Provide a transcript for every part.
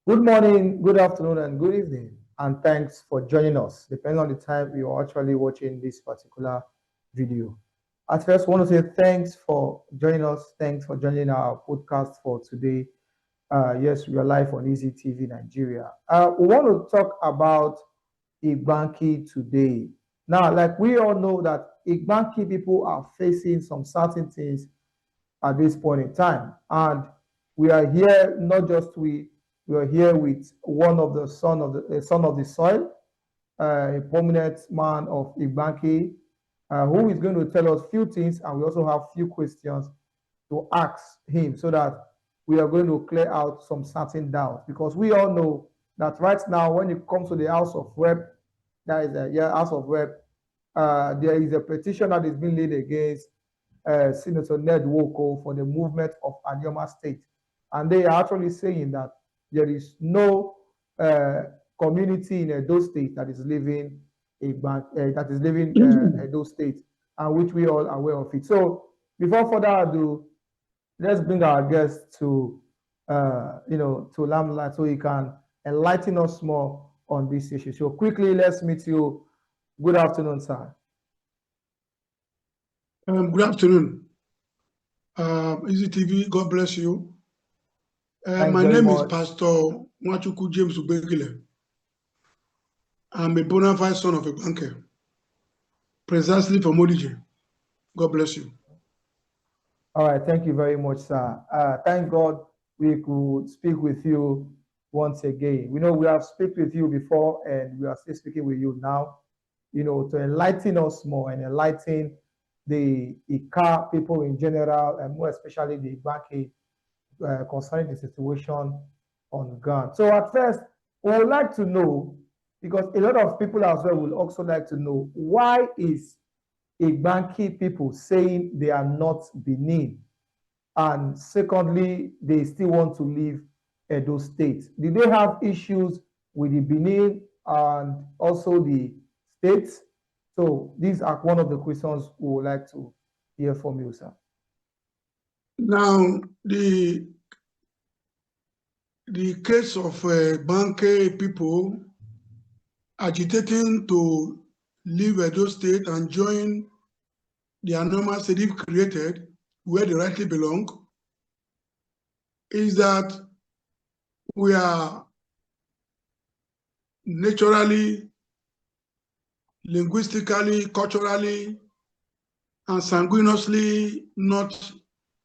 Good morning, good afternoon, and good evening, and thanks for joining us, depending on the time you're actually watching this particular video. At first, I want to say thanks for joining us. Thanks for joining our podcast for today. Yes, we are live on Easy TV Nigeria. We want to talk about IGBANKE today. Now, like we all know that IGBANKE people are facing some certain things at this point in time. And we are here not just we are here with one of the son of the soil, a prominent man of IGBANKE, who is going to tell us few things, and we also have few questions to ask him so that we are going to clear out some certain doubts, because we all know that right now when it comes to the House of Rep, House of Rep, there is a petition that is being laid against Senator Ned Nwoko for the movement of Anioma State. And they are actually saying that there is no community in Edo State that is living Edo State, and which we all are aware of it. So before further ado, let's bring our guest to limelight so he can enlighten us more on this issue. So quickly, let's meet you. Good afternoon, sir. Good afternoon. Easy TV, God bless you. My name is Pastor Nwanchukwu James Ubegile. I'm a bona fide son of a banker, precisely from Odije. God bless you. All right, thank you very much, sir. Thank God we could speak with you once again. We know we have spoken with you before, and we are still speaking with you now, to enlighten us more and enlighten the ICA people in general, and more especially the IGBANKE concerning the situation on ground. So at first, we would like to know, because a lot of people as well will also like to know, why is IGBANKE people saying they are not Benin? And secondly, they still want to leave Edo State. Did they have issues with the Benin and also the states? So these are one of the questions we would like to hear from you, sir. Now, the case of IGBANKE people agitating to leave Edo State and join the Anioma State they've created, where they rightly belong, is that we are naturally, linguistically, culturally, and sanguinously not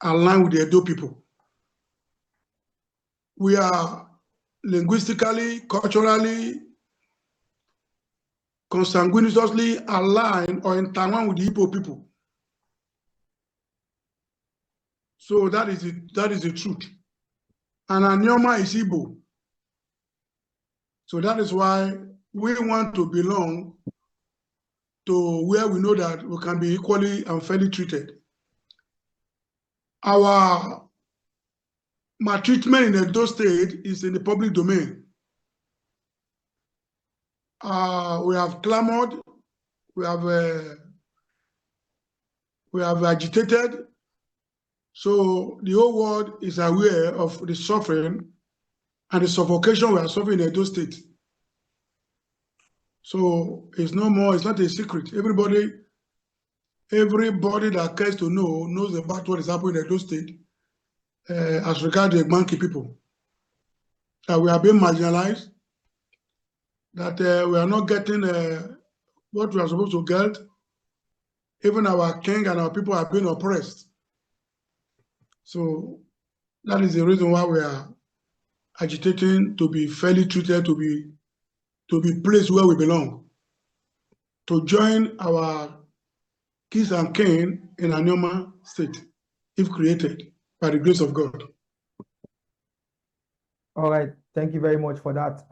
aligned with the Edo people. We are linguistically, culturally, consanguinously aligned or intertwined with the Igbo people. So that is the truth. And Anioma is Igbo. So that is why we want to belong to where we know that we can be equally and fairly treated. Our maltreatment in Edo State is in the public domain. We have clamored, we have agitated, so the whole world is aware of the suffering and the suffocation we are suffering in Edo State. So it's no more, it's not a secret. Everybody that cares to know knows about what is happening in Edo State as regards the IGBANKE people. That we are being marginalized, that we are not getting what we are supposed to get. Even our king and our people are being oppressed. So that is the reason why we are agitating to be fairly treated, to be placed where we belong, to join our kings and king in Anioma State, if created by the grace of God. All right, thank you very much for that.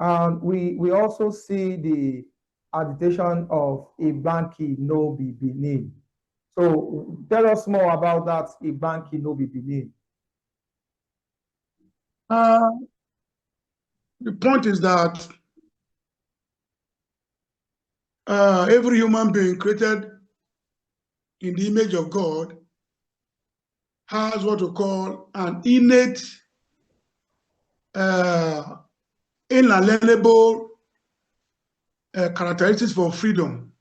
We also see the agitation of IGBANKE no be Benin. So tell us more about that IGBANKE no be Benin. The point is that every human being created in the image of God has what we call an innate inalienable characteristics for freedom.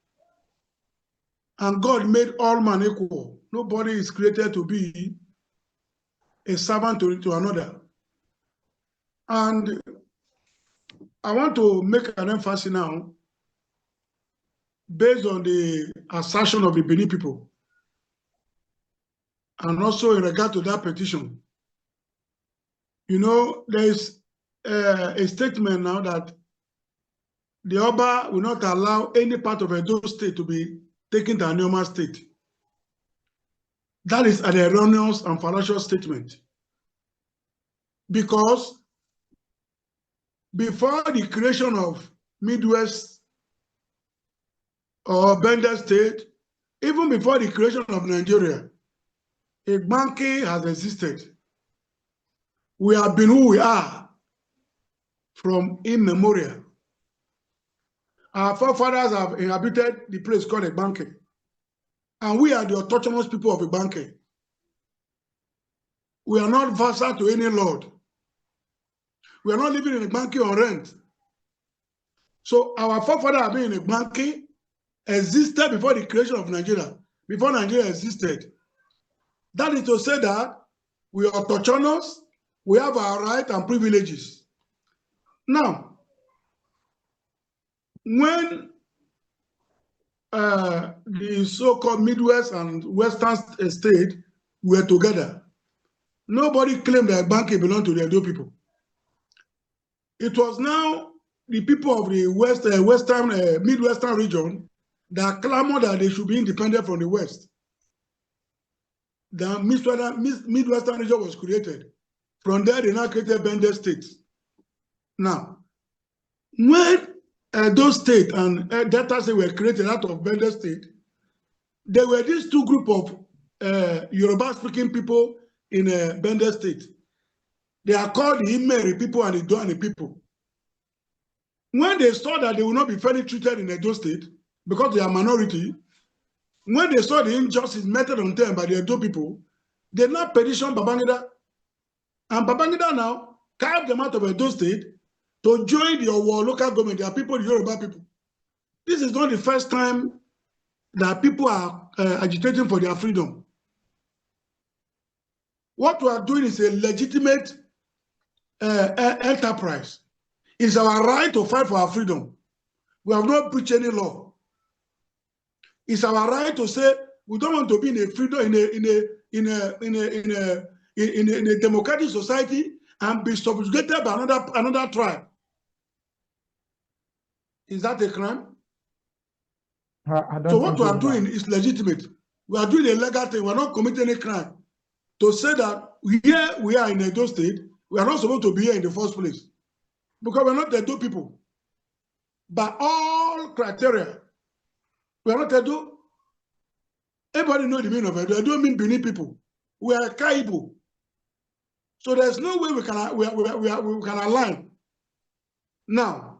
And God made all men equal. Nobody is created to be a servant to another. And I want to make an emphasis now based on the assertion of the Benin people, and also in regard to that petition. You know, there is a statement now that the Oba will not allow any part of Edo State to be taken to Anioma State. That is an erroneous and fallacious statement. Because before the creation of Midwest or Bender State, even before the creation of Nigeria, IGBANKE has existed. We have been who we are from immemorial. Our forefathers have inhabited the place called IGBANKE, and we are the autonomous people of IGBANKE. We are not vassal to any lord. We are not living in IGBANKE on rent. So our forefathers have been in IGBANKE, existed before the creation of Nigeria, before Nigeria existed. That is to say that we are autonomous, we have our rights and privileges. Now, when the so-called Midwest and Western state were together, nobody claimed that IGBANKE belonged to the Edo people. It was now the people of the Midwestern region that clamored that they should be independent from the West. The Midwestern region was created. From there, they now created Bender State. Now, when those State and Delta State were created out of Bender State, there were these two groups of Yoruba-speaking people in Bender State. They are called the Imeri people and the Doani people. When they saw that they will not be fairly treated in Edo State because they are minority, when they saw the injustice meted on them by the Edo people, they now petitioned Babangida. And Babangida now carved them out of Edo State to join the local government. They are people, the Yoruba people. This is not the first time that people are agitating for their freedom. What we are doing is a legitimate enterprise. It's our right to fight for our freedom. We have not breached any law. It's our right to say we don't want to be in a freedom in a democratic society and be subjugated by another tribe. Is that a crime? So what we are doing is legitimate. We are doing a legal thing. We are not committing any crime. To say that here we are in Edo State, we are not supposed to be here in the first place. Because we are not Edo people. By all criteria, we are not Edo. Everybody knows the meaning of Edo. Edo means Benin people. We are Kaibu. So there's no way we can align. Now,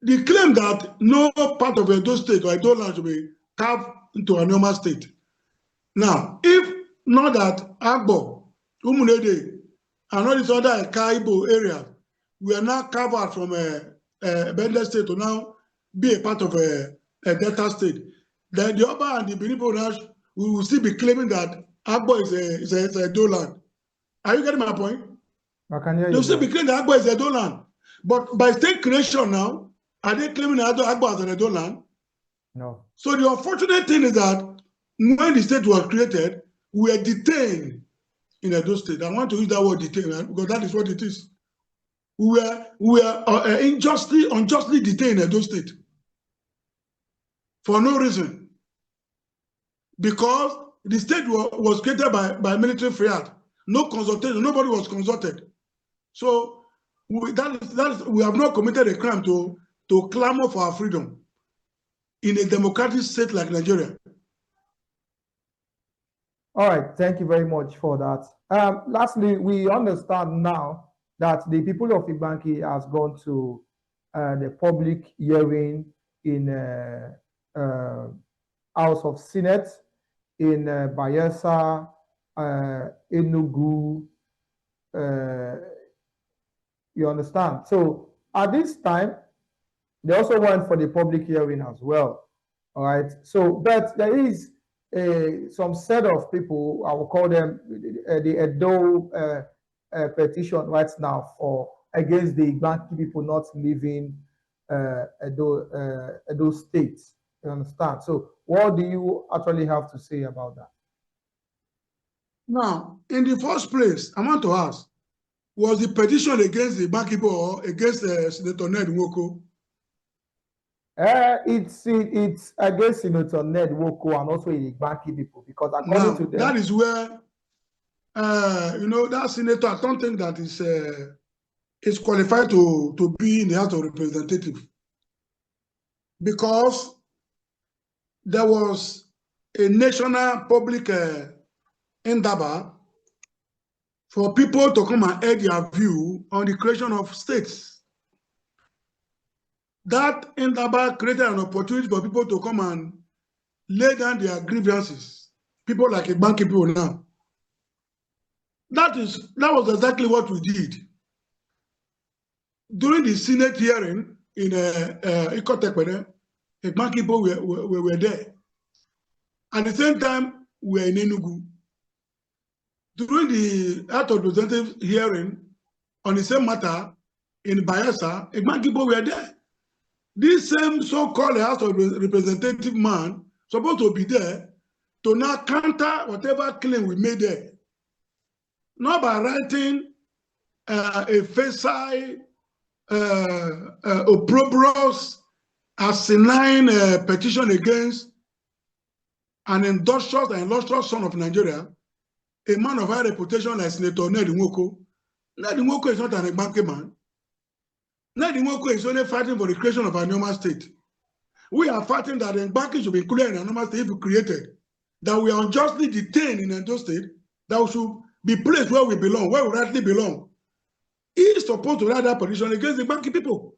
the claim that no part of Edo State or Edo land should be carved into a normal state. Now, if not that Agbo, Umunede, and all these other Kaibu areas, we are now covered from a Bender State to now be a part of a Delta State. Then the Oba and the Benin people we will still be claiming that Agbo is a Edo land. Are you getting my point? I can hear you. They'll still be claiming that Agbo is a Edo land. But by state creation now, are they claiming that Agbo as an Edo land? No. So the unfortunate thing is that when the state was created, we were detained in Edo State. I want to use that word detained because that is what it is. We were unjustly detained in Edo State for no reason. Because the state was created by military fiat. No consultation, nobody was consulted. So we have not committed a crime to clamor for our freedom in a democratic state like Nigeria. All right, thank you very much for that. Lastly, we understand now that the people of IGBANKE has gone to the public hearing in House of Senate in Bayelsa, Enugu, You understand? So at this time, they also went for the public hearing as well. All right. So, but there is some set of people, I will call them the Edo petition right now for against the IGBANKE people not leaving Edo State. You understand? So, what do you actually have to say about that? Now, in the first place, I want to ask, was the petition against the IGBANKE people or against Senator Ned Nwoko? It's against Senator Ned Nwoko and also the IGBANKE people, because according to them, that is where that senator, I don't think that is qualified to be in the House of Representatives, because there was a national public endeavor for people to come and add their view on the creation of states. That endeavor created an opportunity for people to come and lay down their grievances. People like IGBANKE people now. That was exactly what we did. During the Senate hearing in Ikotekwede, IGBANKE people were there. At the same time, we were in Enugu. During the House of Representatives hearing on the same matter in Bayelsa, IGBANKE people were there. This same so-called House of Representative man supposed to be there to now counter whatever claim we made there. Not by writing a facile, opprobrious, asinine petition against an industrious and illustrious son of Nigeria, a man of high reputation like Senator Ned Nwoko. Ned Nwoko is not an IGBANKE man. Ned Nwoko is only fighting for the creation of a normal state. We are fighting that the IGBANKE should be included in a normal state if we created, that we are unjustly detained in Edo State, that we should be placed where we belong, where we rightly belong. He is supposed to write that petition against the IGBANKE people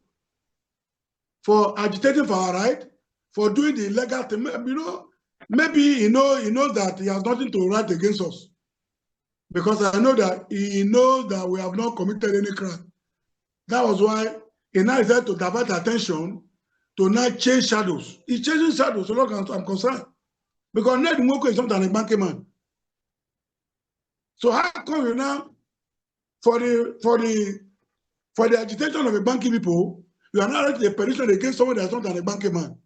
for agitating for our right, for doing the illegal thing. Maybe he knows that he has nothing to write against us, because I know that he knows that we have not committed any crime. That was why he now decided to divert attention to now change shadows. He's changing shadows, so long as I'm concerned, because Ned Nwoko is not an IGBANKE man. So how come you now, for the agitation of IGBANKE people, you are now writing a petition against someone that's not an IGBANKE man?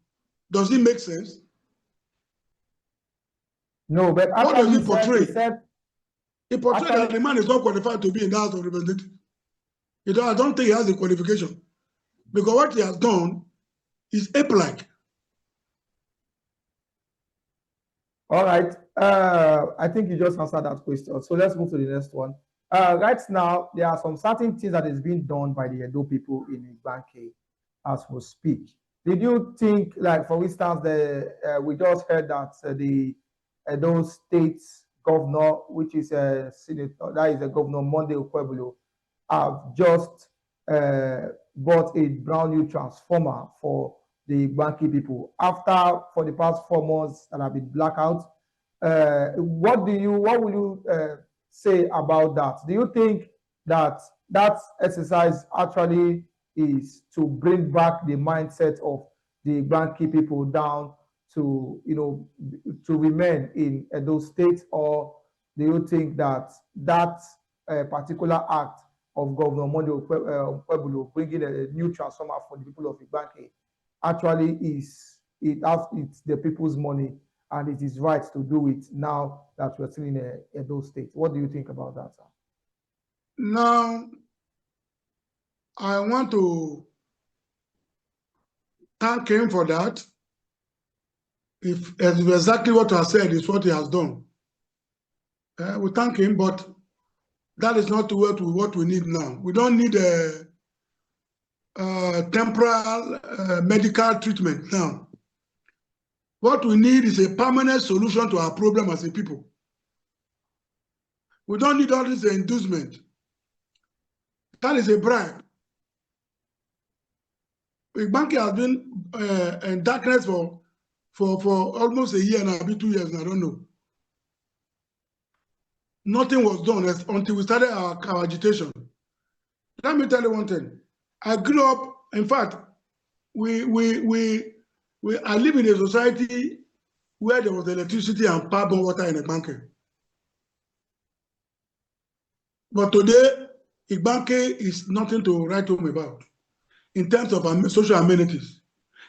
Does it make sense? No, but what does it portray? He portrays that the man is not qualified to be in the House of Representatives. I don't think he has the qualification, because what he has done is ape-like. All right. I think you just answered that question. So let's move to the next one. Right now, there are some certain things that is being done by the Edo people in IGBANKE as we speak. Did you think, like, for instance, we just heard that the Edo State governor, which is a senator, that is a governor Monday Okwebulo, have just bought a brand new transformer for the IGBANKE people after for the past 4 months that have been blackout. What will you say about that? Do you think that that exercise actually is to bring back the mindset of the IGBANKE people down to to remain in those states, or do you think that particular act of Governor Monday Okwebulo bringing a new transformer for the people of IGBANKE actually it's the people's money and it is right to do it now that we're still in Edo State? What do you think about that, sir? Now, I want to thank him for that. If exactly what I said is what he has done, we thank him, but that is not what we need now. We don't need a temporal medical treatment now. What we need is a permanent solution to our problem as a people. We don't need all this inducement. That is a bribe. IGBANKE has been in darkness for almost a year now, maybe 2 years, I don't know. Nothing was done until we started our agitation. let me tell you one thing. I grew up, in fact, I live in a society where there was electricity and power water in IGBANKE. But today, IGBANKE is nothing to write home about in terms of social amenities,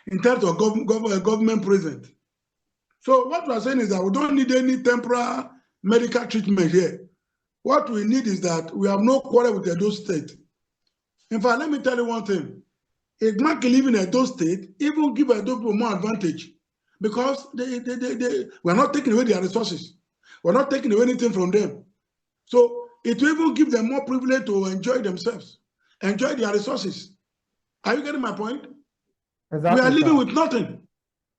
in terms of government presence. So what we are saying is that we don't need any temporary medical treatment here. What we need is that we have no quarrel with Edo State. In fact, let me tell you one thing. IGBANKE living in Edo State even give Edo people more advantage because we're not taking away their resources. We're not taking away anything from them. So it will even give them more privilege to enjoy themselves, enjoy their resources. Are you getting my point? Exactly, we are living sir. with nothing.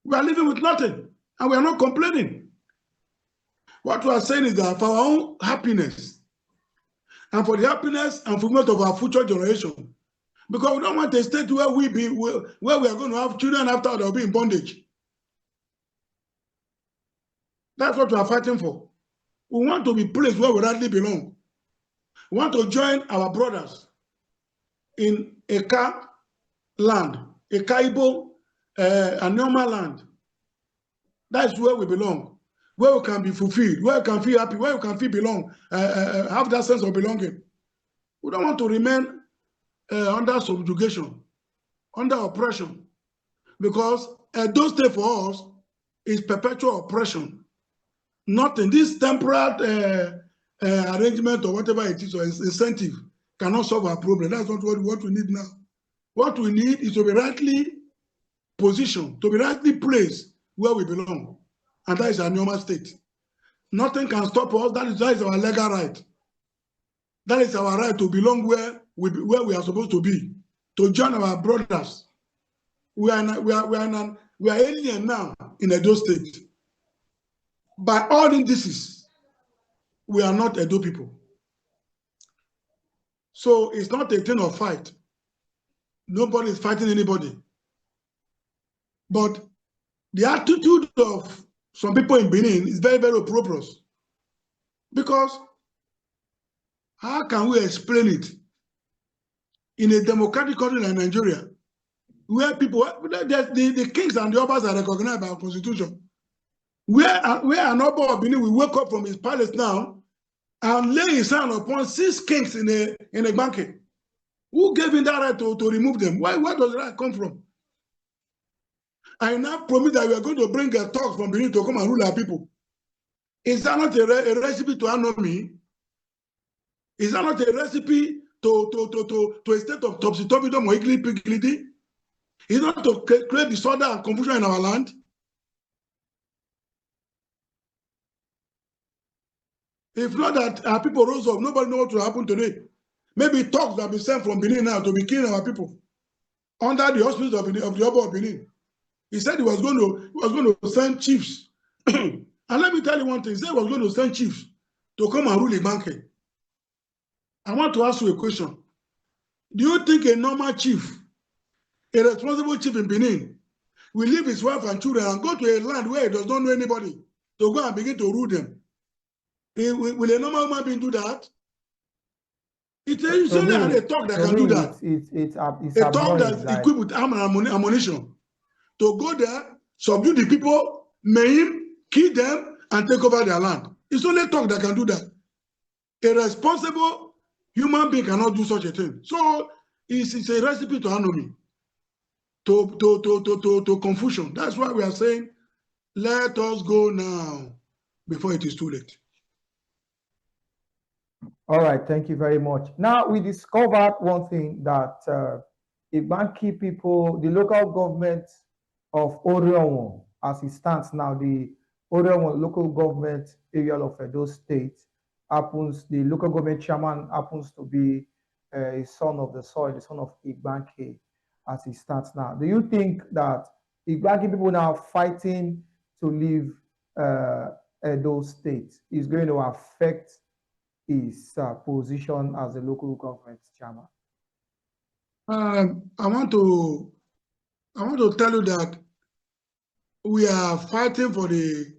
We are living with nothing, and we are not complaining. What we are saying is that for our own happiness, and for the happiness and fulfillment of our future generation, because we don't want a state where we are going to have children after they'll be in bondage. That's what we are fighting for. We want to be placed where we rightly belong. We want to join our brothers in Eka land, Eka Igbo, Anyoma land. That's where we belong, where we can be fulfilled, where we can feel happy, where we can feel belong, have that sense of belonging. We don't want to remain under subjugation, under oppression, because those stay for us is perpetual oppression. Nothing. This temporary arrangement or whatever it is, or incentive, cannot solve our problem. That's not what we need now. What we need is to be rightly positioned, to be rightly placed where we belong. And that is our normal state. Nothing can stop us. That is our legal right. That is our right to belong where we are supposed to be, to join our brothers. We are alien now in Edo State. By all indices, we are not Edo people. So it's not a thing of fight. Nobody is fighting anybody. But the attitude of some people in Benin is very, very opprobrious. Because how can we explain it in a democratic country like Nigeria, where people, the kings and the obas are recognized by our constitution, where an oba of Benin will wake up from his palace now and lay his hand upon 6 kings in a banquet? Who gave him that right to remove them? Where does that come from? I now promise that we are going to bring a talk from Benin to come and rule our people. Is that not a recipe to autonomy? Is that not a recipe to a state of topsy-turvydom or higgledy-piggledy? Is not to create disorder and confusion in our land? If not that our people rose up, nobody knows what will happen today. Maybe talks that have been sent from Benin now to be killing our people under the auspices of the Oba of Benin. He said he was going to send chiefs. And let me tell you one thing, he said he was going to send chiefs to come and rule IGBANKE. I want to ask you a question. Do you think a normal chief, a responsible chief in Benin, will leave his wife and children and go to a land where he does not know anybody to go and begin to rule them? Will a normal human being do that? It's only a talk that can do that. It's a talk that's equipped with armor and ammunition. To go there, subdue the people, maim, kill them, and take over their land. It's only talk that can do that. A responsible human being cannot do such a thing. So it's a recipe to autonomy, to confusion. That's why we are saying, let us go now before it is too late. All right, thank you very much. Now we discovered one thing, that IGBANKE people, the local government of Orionwo, as it stands now, the Orionwo local government area of Edo State, the local government chairman happens to be a son of the soil, the son of IGBANKE, as it stands now. Do you think that IGBANKE people now fighting to leave Edo State is going to affect his position as a local government chairman? I want to tell you that we are fighting for the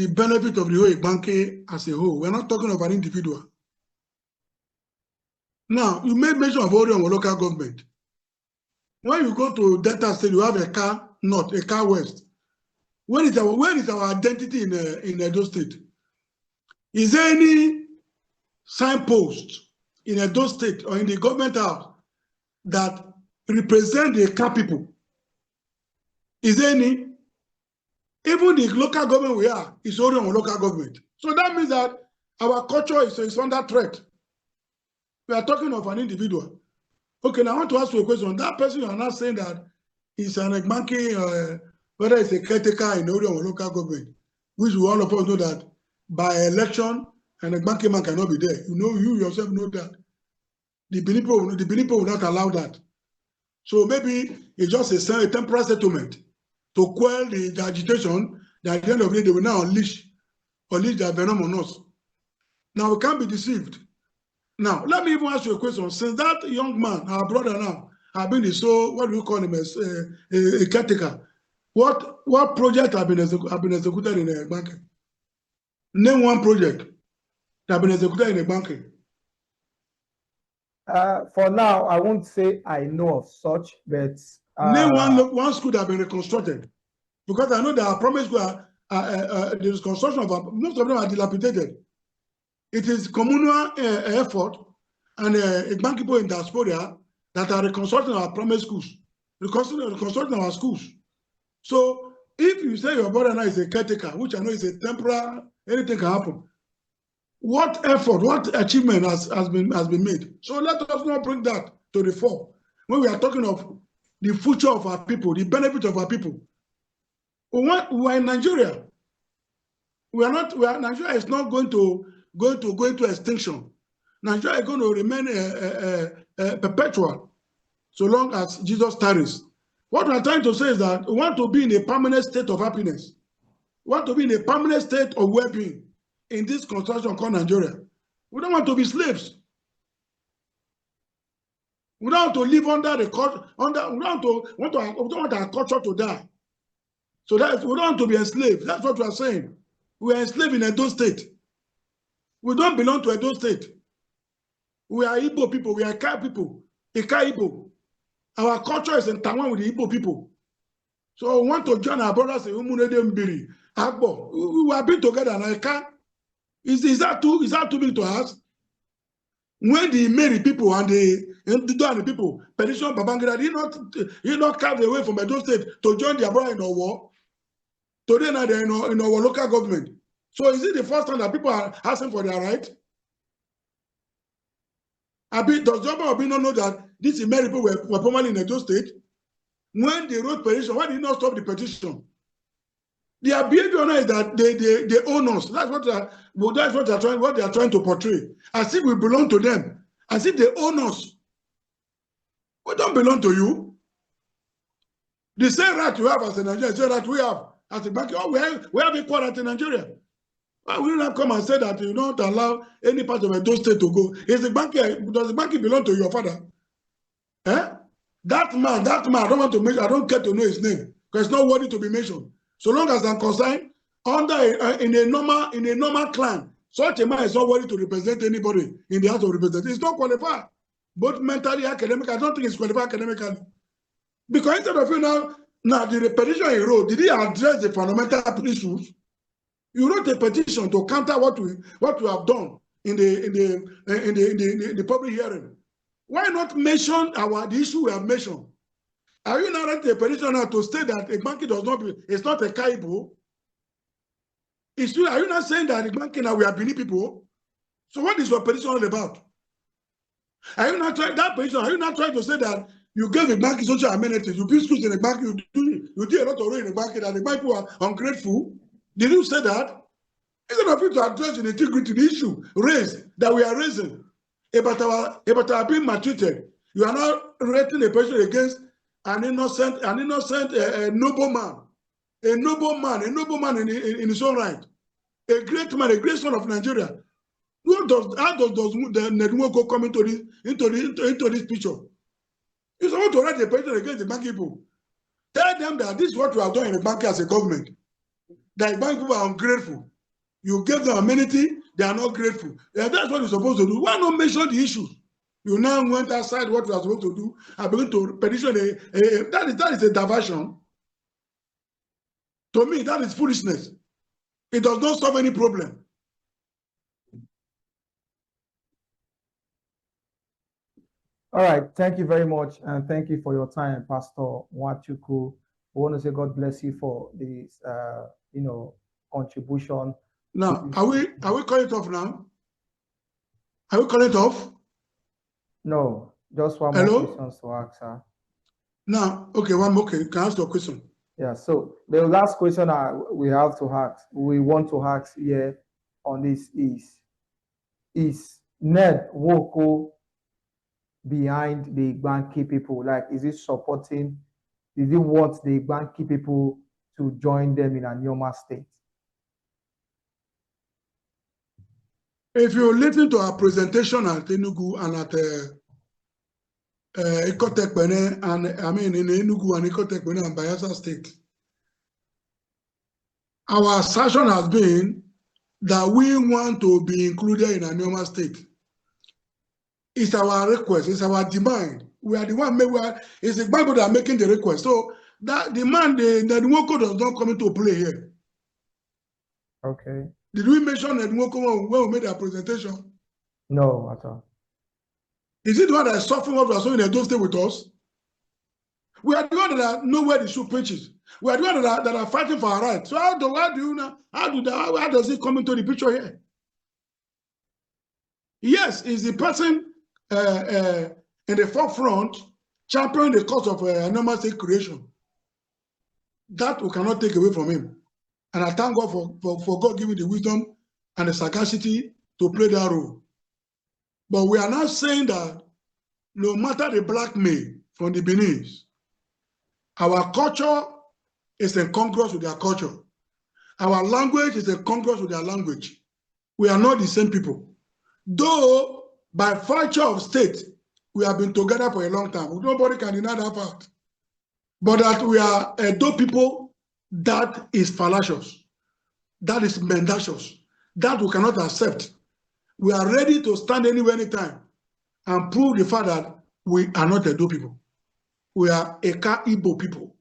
benefit of the whole IGBANKE as a whole. We're not talking of an individual. Now, you made mention of Orion local government. When you go to Delta State, you have a car north, a car west. Where is our identity in Edo State? Is there any signpost in Edo State or in the government house that represent the car people? Is there any? Even the local government we are is Orion local government. So that means that our culture is under threat. We are talking of an individual. Okay, now I want to ask you a question. That person you are not saying that is an IGBANKE, whether it's a caretaker in Orion local government, which we all of us know that by election, an IGBANKE man cannot be there. You yourself know that. The people will not allow that. So maybe it's just a temporary settlement to quell the agitation that at the end of the day they will now unleash their venom on us. Now we can't be deceived. Now, let me even ask you a question. Since that young man, our brother now, have been what do you call him as a caretaker? What project have been executed in IGBANKE? Name one project that have been executed in IGBANKE. For now, I won't say I know of such, but name one school that have been reconstructed, because I know there are promised the construction of most of them are dilapidated. It is communal effort and IGBANKE people in diaspora that are reconstructing our primary schools, reconstructing our schools. So if you say your brother now is a caretaker, which I know is a temporary, anything can happen. What effort, what achievement has been made? So let us not bring that to the fore when we are talking of the future of our people, the benefit of our people. We are in Nigeria. Nigeria is not going to go into extinction. Nigeria is going to remain perpetual so long as Jesus tarries. What we are trying to say is that we want to be in a permanent state of happiness. We want to be in a permanent state of well-being in this construction called Nigeria. We don't want to be slaves. We don't want to live under the culture. We don't want our culture to die. So we don't want to be enslaved. That's what we are saying. We are enslaved in Edo State. We don't belong to Edo State. We are Igbo people. We are Ika people. Ika Igbo. Our culture is in Taiwan with the Igbo people. So we want to join our brothers in Umunede Mbiri, Agbo. We have been together now. Is that too big to ask? When the Mary people and the people petition Babangida, he not carved away from Edo State to join their brother in our war. Today now they're in our local government. So is it the first time that people are asking for their right? Does Jobba Obi not know that these Mary people were formerly in Edo State? When they wrote petition, why did they not stop the petition? Their behavior now is that they own us. That's what they are trying to portray. As if we belong to them. As if they own us. We don't belong to you. The same right you have as a Nigerian, the same right we have as a bank. Oh, we have equal right in Nigeria. Why will you not come and say that you don't allow any part of Edo State to go? Does the bank belong to your father? Eh? That man, I don't care to know his name because it's not worthy to be mentioned. So long as I'm concerned, in a normal clan, such a man is not worthy to represent anybody in the House of Representatives. He's not qualified, both mentally, academically. I don't think he's qualified academically. Because instead of the petition he wrote, did he address the fundamental issues? You wrote a petition to counter what we have done in the public hearing. Why not mention the issue we have mentioned? Are you not writing a petition now to state that IGBANKE it's not a Kaibo? Are you not saying that IGBANKE now we are Benin people? So what is your petition all about? Are you not trying to say that you gave IGBANKE social amenities, you build schools in IGBANKE, you do a lot of work in IGBANKE, that IGBANKE people are ungrateful? Did you say that? Instead of you to address in integrity the issue raised that we are raising about our being maltreated, you are not raising a petition against an innocent nobleman, a nobleman in his own right, a great man, a great son of Nigeria. How does the Nedunwoko come into this picture? You want to write a petition against the bank people. Tell them that this is what we have done in the bank as a government. That the bank people are ungrateful. You gave them amenity, they are not grateful. That's what you're supposed to do. Why not mention the issues? You now went outside what you are supposed to do and begin to petition that is a diversion. To me, that is foolishness. It does not solve any problem. All right, thank you very much, and thank you for your time, Pastor Nwanchukwu. We want to say God bless you for this, contribution. Now, are we calling it off now? Are we calling it off? No, just one Hello? more question to ask, sir. Now, okay, one more. Okay, you can ask your question. Yeah, so the last question we want to ask here on this is Ned Nwoko behind the IGBANKE people? Like, is it supporting, does it want the IGBANKE people to join them in a normal state? If you listen to our presentation at Enugu and at Ikotekpene, and I mean in Enugu and Ikotekpene and Bayelsa State, our assertion has been that we want to be included in a normal state. It's our request, it's our demand. We are the one, it's the Bible that are making the request. So that demand, the Nwoko does not come into play here. Okay. Did we mention Nwoko when we made our presentation? No, at all. Is it the one that is suffering what we are suffering in those State with us? We are the one that know where the shoe pinches. We are the one that are fighting for our rights. So how does it come into the picture here? Yes, is the person in the forefront championing the cause of normal state creation. That we cannot take away from him. And I thank God for God giving the wisdom and the sagacity to play that role. But we are not saying that no matter the blackmail from the Beninese, our culture is incongruous with their culture. Our language is incongruous with their language. We are not the same people. Though, by virtue of state, we have been together for a long time. Nobody can deny that fact. But that we are Edo people, that is fallacious. That is mendacious. That we cannot accept. We are ready to stand anywhere, anytime, and prove the fact that we are not Edo people. We are Eka Igbo people.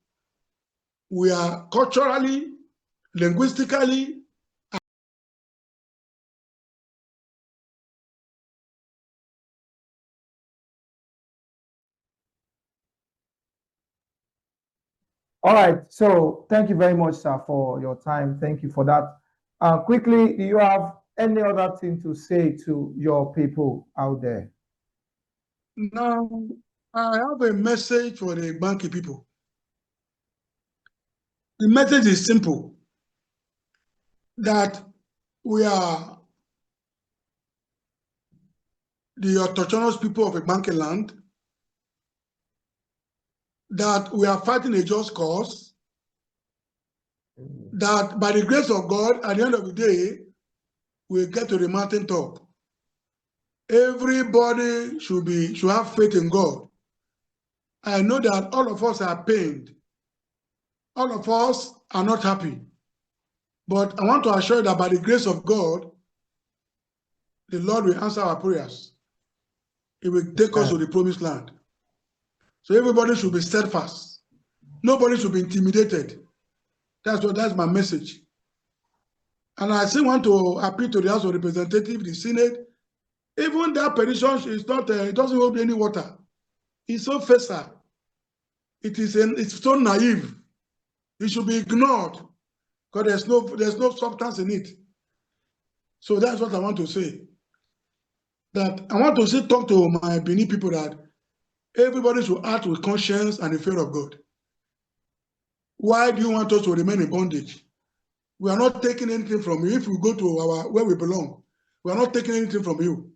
We are culturally, linguistically, all right, so thank you very much, sir, for your time. Thank you for that. Quickly, do you have any other thing to say to your people out there? Now, I have a message for the IGBANKE people. The message is simple, that we are the autonomous people of IGBANKE land, that we are fighting a just cause, that by the grace of God, at the end of the day, we'll get to the mountaintop. Everybody should have faith in God. I know that all of us are pained. All of us are not happy. But I want to assure you that by the grace of God, the Lord will answer our prayers. He will take us to the promised land. So everybody should be steadfast. Nobody should be intimidated. That's my message. And I still want to appeal to the House of Representatives, the Senate. Even that petition is not, it doesn't hold any water. It's so facile. It's so naive. It should be ignored because there's no substance in it. So that's what I want to say. That I want to talk to my Benin people that everybody should act with conscience and the fear of God. Why do you want us to remain in bondage? We are not taking anything from you. If we go to where we belong, we are not taking anything from you.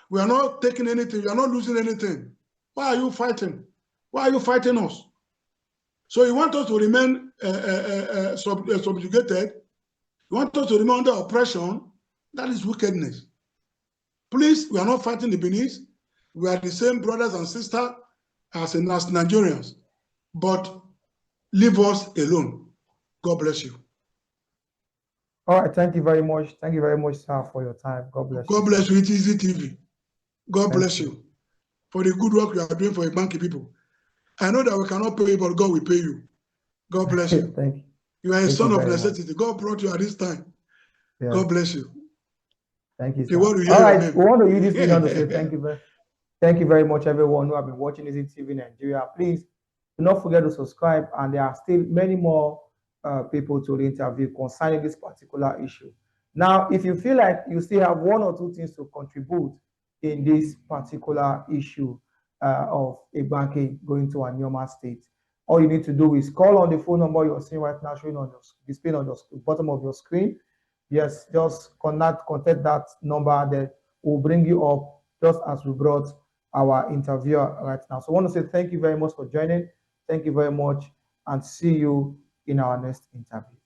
We are not taking anything. We are not losing anything. Why are you fighting? Why are you fighting us? So you want us to remain subjugated? You want us to remain under oppression? That is wickedness. Please, we are not fighting the Beninese. We are the same brothers and sisters as Nigerians. But leave us alone. God bless you. All right, thank you very much. Thank you very much, sir, for your time. God bless you. God bless you. It is Easy TV. God bless you for the good work you are doing for IGBANKE people. I know that we cannot pay you, but God will pay you. God bless you. Thank you. You are a Thank son you of very necessity. God brought you at this time. Yes. God bless you. Thank you, They sir. want to hear All right, your we name. want to use this video to say thank you very much, everyone who have been watching Easy TV Nigeria. Please do not forget to subscribe, and there are still many more people to interview concerning this particular issue. Now, if you feel like you still have one or two things to contribute in this particular issue of IGBANKE going to a normal state, all you need to do is call on the phone number you're seeing right now, showing on your display on the bottom of your screen. Yes, just contact that number that will bring you up, just as we brought our interviewer right now. So I want to say thank you very much for joining. Thank you very much, and see you in our next interview.